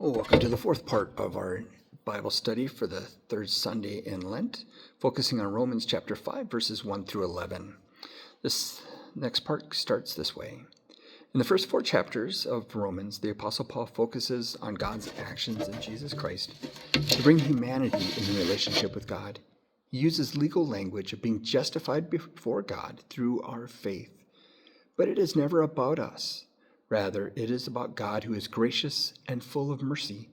Oh, welcome to the fourth part of our Bible study for the third Sunday in Lent, focusing on Romans chapter 5, verses 1 through 11. This next part starts this way. In the first four chapters of Romans, the Apostle Paul focuses on God's actions in Jesus Christ to bring humanity in relationship with God. He uses legal language of being justified before God through our faith. But it is never about us. Rather, it is about God who is gracious and full of mercy,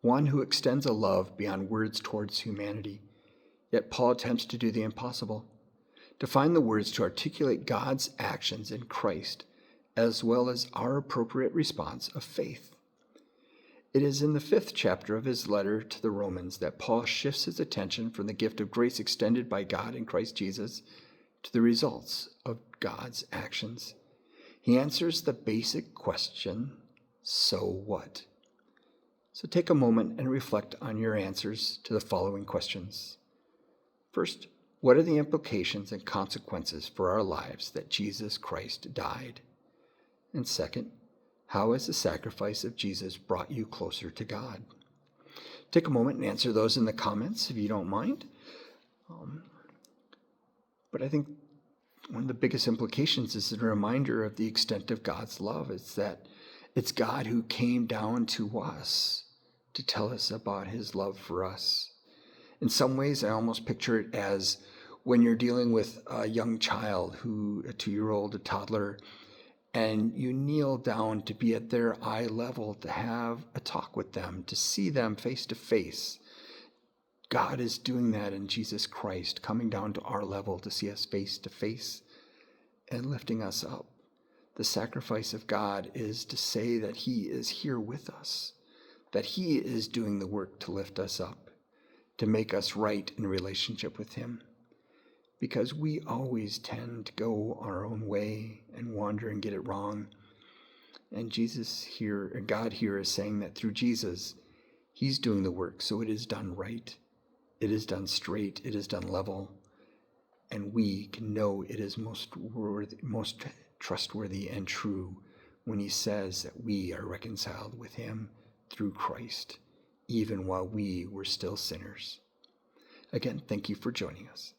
one who extends a love beyond words towards humanity. Yet Paul attempts to do the impossible, to find the words to articulate God's actions in Christ, as well as our appropriate response of faith. It is in the fifth chapter of his letter to the Romans that Paul shifts his attention from the gift of grace extended by God in Christ Jesus to the results of God's actions. He answers the basic question, so what? So take a moment and reflect on your answers to the following questions. First, what are the implications and consequences for our lives that Jesus Christ died? And second, how has the sacrifice of Jesus brought you closer to God? Take a moment and answer those in the comments if you don't mind. But I think one of the biggest implications is a reminder of the extent of God's love. It's that it's God who came down to us to tell us about his love for us. In some ways, I almost picture it as when you're dealing with a young child, a 2-year-old, a toddler, and you kneel down to be at their eye level, to have a talk with them, to see them face to face. God is doing that in Jesus Christ, coming down to our level to see us face to face and lifting us up. The sacrifice of God is to say that he is here with us, that he is doing the work to lift us up, to make us right in relationship with him. Because we always tend to go our own way and wander and get it wrong. And God here is saying that through Jesus, he's doing the work, so it is done right. It is done straight, it is done level, and we can know it is most trustworthy and true when he says that we are reconciled with him through Christ, even while we were still sinners. Again, thank you for joining us.